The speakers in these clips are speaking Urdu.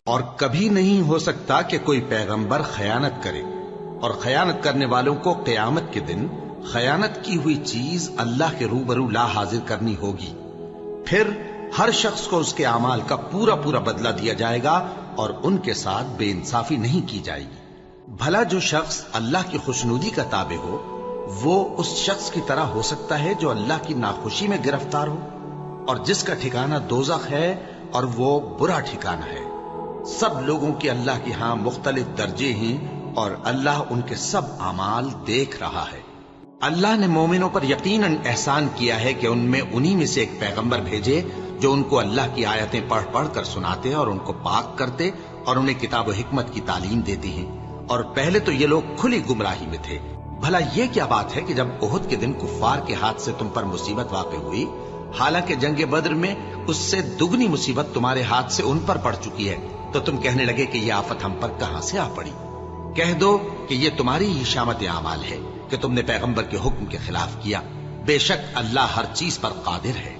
اور کبھی نہیں ہو سکتا کہ کوئی پیغمبر خیانت کرے، اور خیانت کرنے والوں کو قیامت کے دن خیانت کی ہوئی چیز اللہ کے روبرو لا حاضر کرنی ہوگی۔ پھر ہر شخص کو اس کے اعمال کا پورا پورا بدلہ دیا جائے گا اور ان کے ساتھ بے انصافی نہیں کی جائے گی۔ بھلا جو شخص اللہ کی خوشنودی کا تابع ہو وہ اس شخص کی طرح ہو سکتا ہے جو اللہ کی ناخوشی میں گرفتار ہو، اور جس کا ٹھکانہ دوزخ ہے اور وہ برا ٹھکانہ ہے۔ سب لوگوں کے اللہ کے ہاں مختلف درجے ہیں اور اللہ ان کے سب اعمال دیکھ رہا ہے۔ اللہ نے مومنوں پر یقیناً احسان کیا ہے کہ ان میں انہی میں سے ایک پیغمبر بھیجے جو ان کو اللہ کی آیتیں پڑھ پڑھ کر سناتے اور ان کو پاک کرتے اور انہیں کتاب و حکمت کی تعلیم دیتے ہیں، اور پہلے تو یہ لوگ کھلی گمراہی میں تھے۔ بھلا یہ کیا بات ہے کہ جب احد کے دن کفار کے ہاتھ سے تم پر مصیبت واقع ہوئی، حالانکہ جنگ بدر میں اس سے دگنی مصیبت تمہارے ہاتھ سے ان پر پڑ چکی ہے، تو تم کہنے لگے کہ یہ آفت ہم پر کہاں سے آ پڑی؟ کہہ دو کہ یہ تمہاری ہی شامت اعمال ہے کہ تم نے پیغمبر کے حکم کے خلاف کیا۔ بے شک اللہ ہر چیز پر قادر ہے۔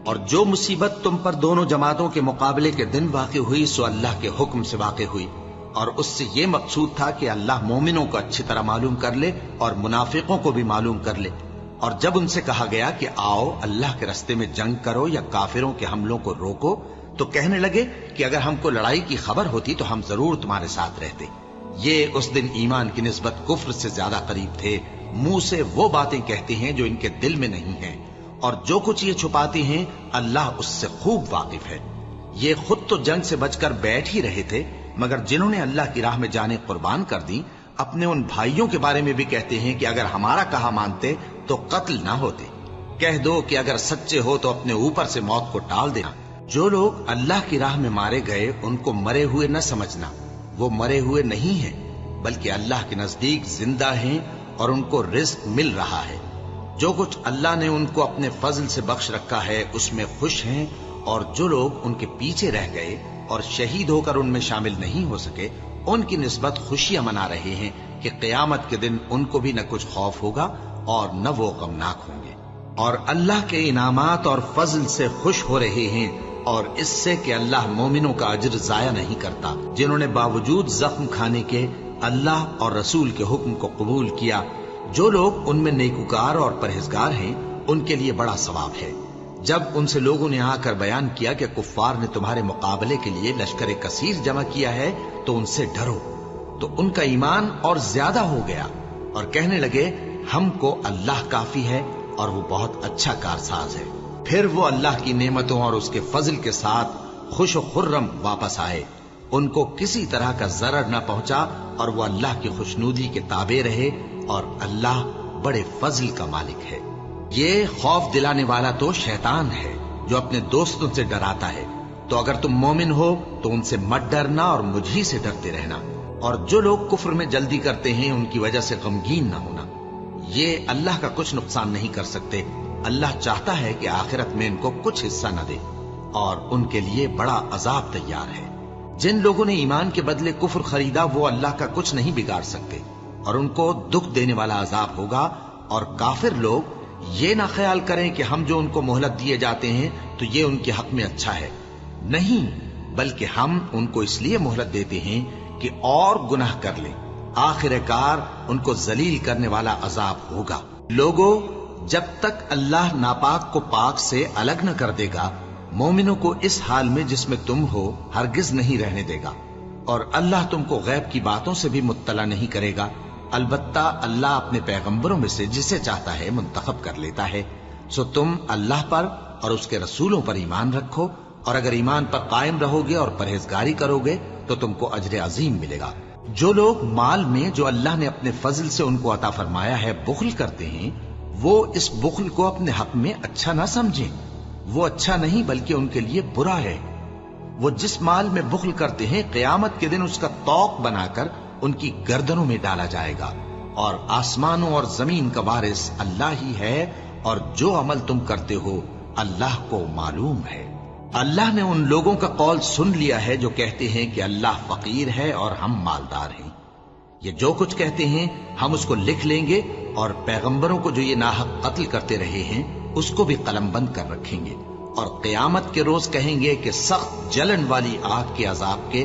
اور جو مصیبت تم پر دونوں جماعتوں کے مقابلے کے دن واقع ہوئی سو اللہ کے حکم سے واقع ہوئی، اور اس سے یہ مقصود تھا کہ اللہ مومنوں کو اچھی طرح معلوم کر لے اور منافقوں کو بھی معلوم کر لے۔ اور جب ان سے کہا گیا کہ آؤ اللہ کے رستے میں جنگ کرو یا کافروں کے حملوں کو روکو، تو کہنے لگے کہ اگر ہم کو لڑائی کی خبر ہوتی تو ہم ضرور تمہارے ساتھ رہتے۔ یہ اس دن ایمان کی نسبت کفر سے زیادہ قریب تھے، منہ سے وہ باتیں کہتے ہیں جو ان کے دل میں نہیں ہیں، اور جو کچھ یہ چھپاتے ہیں اللہ اس سے خوب واقف ہے۔ یہ خود تو جنگ سے بچ کر بیٹھ ہی رہے تھے، مگر جنہوں نے اللہ کی راہ میں جانیں قربان کر دی اپنے ان بھائیوں کے بارے میں بھی کہتے ہیں کہ اگر ہمارا کہا مانتے تو قتل نہ ہوتے۔ کہہ دو کہ اگر سچے ہو تو اپنے اوپر سے موت کو ٹال دینا۔ جو لوگ اللہ کی راہ میں مارے گئے ان کو مرے ہوئے نہ سمجھنا، وہ مرے ہوئے نہیں ہیں بلکہ اللہ کے نزدیک زندہ ہیں اور ان کو رزق مل رہا ہے۔ جو کچھ اللہ نے ان کو اپنے فضل سے بخش رکھا ہے اس میں خوش ہیں، اور جو لوگ ان کے پیچھے رہ گئے اور شہید ہو کر ان میں شامل نہیں ہو سکے ان کی نسبت خوشیاں منا رہے ہیں کہ قیامت کے دن ان کو بھی نہ کچھ خوف ہوگا اور نہ وہ غمناک ہوں گے، اور اللہ کے انعامات اور فضل سے خوش ہو رہے ہیں، اور اس سے کہ اللہ مومنوں کا اجر ضائع نہیں کرتا جنہوں نے باوجود زخم کھانے کے اللہ اور رسول کے حکم کو قبول کیا۔ جو لوگ ان میں نیکوکار اور پرہیزگار ہیں ان کے لیے بڑا ثواب ہے۔ جب ان سے لوگوں نے آ کر بیان کیا کہ کفار نے تمہارے مقابلے کے لیے لشکر کثیر جمع کیا ہے تو ان سے ڈرو، تو ان کا ایمان اور زیادہ ہو گیا اور کہنے لگے ہم کو اللہ کافی ہے اور وہ بہت اچھا کارساز ہے۔ پھر وہ اللہ کی نعمتوں اور اس کے فضل کے ساتھ خوش و خرم واپس آئے، ان کو کسی طرح کا ضرر نہ پہنچا اور وہ اللہ کی خوشنودی کے تابع رہے، اور اللہ بڑے فضل کا مالک ہے۔ یہ خوف دلانے والا تو شیطان ہے جو اپنے دوستوں سے ڈراتا ہے، تو اگر تم مومن ہو تو ان سے مت ڈرنا اور مجھ ہی سے ڈرتے رہنا، اور جو لوگ کفر میں جلدی کرتے ہیں ان کی وجہ سے غمگین نہ ہونا۔ یہ اللہ کا کچھ نقصان نہیں کر سکتے، اللہ چاہتا ہے کہ آخرت میں ان کو کچھ حصہ نہ دے، اور ان کے لیے بڑا عذاب تیار ہے۔ جن لوگوں نے ایمان کے بدلے کفر خریدا وہ اللہ کا کچھ نہیں بگاڑ سکتے، اور ان کو دکھ دینے والا عذاب ہوگا۔ اور کافر لوگ یہ نہ خیال کریں کہ ہم جو ان کو مہلت دیے جاتے ہیں تو یہ ان کے حق میں اچھا ہے، نہیں، بلکہ ہم ان کو اس لیے مہلت دیتے ہیں کہ اور گناہ کر لیں، آخر کار ان کو ذلیل کرنے والا عذاب ہوگا۔ لوگوں، جب تک اللہ ناپاک کو پاک سے الگ نہ کر دے گا مومنوں کو اس حال میں جس میں تم ہو ہرگز نہیں رہنے دے گا، اور اللہ تم کو غیب کی باتوں سے بھی مطلع نہیں کرے گا۔ البتہ اللہ اپنے پیغمبروں میں سے جسے چاہتا ہے منتخب کر لیتا ہے۔ سو تم اللہ پر اور اس کے رسولوں پر ایمان رکھو، اور اگر ایمان پر قائم رہو گے اور پرہیزگاری کرو گے تو تم کو اجر عظیم ملے گا۔ جو لوگ مال میں جو اللہ نے اپنے فضل سے ان کو عطا فرمایا ہے بخل کرتے ہیں، وہ اس بخل کو اپنے حق میں اچھا نہ سمجھیں، وہ اچھا نہیں بلکہ ان کے لیے برا ہے۔ وہ جس مال میں بخل کرتے ہیں قیامت کے دن اس کا طوق بنا کر ان کی گردنوں میں ڈالا جائے گا، اور آسمانوں اور زمین کا وارث اللہ ہی ہے، اور جو عمل تم کرتے ہو اللہ کو معلوم ہے۔ اللہ نے ان لوگوں کا قول سن لیا ہے جو کہتے ہیں کہ اللہ فقیر ہے اور ہم مالدار ہیں۔ یہ جو کچھ کہتے ہیں ہم اس کو لکھ لیں گے، اور پیغمبروں کو جو یہ ناحق قتل کرتے رہے ہیں اس کو بھی قلم بند کر رکھیں گے، اور قیامت کے روز کہیں گے کہ سخت جلن والی آگ کے عذاب کے